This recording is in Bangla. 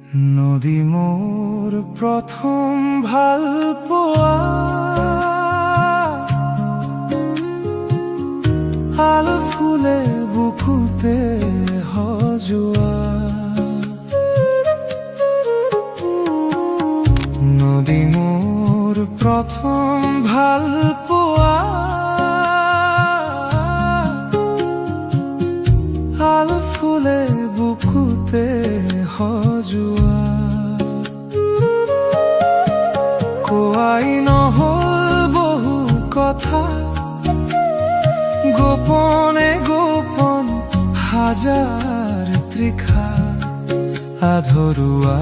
নদী মোর প্রথম ভাল পোৱা আল ফুলে বুকুতে সজোৱা নদী মোর প্রথম ভাল পোৱা আল ফুলে বুকুতে সজোৱা কোৱাই নহল বহু কথা গোপনে গোপন হাজাৰ তৃষা আধৰুৱা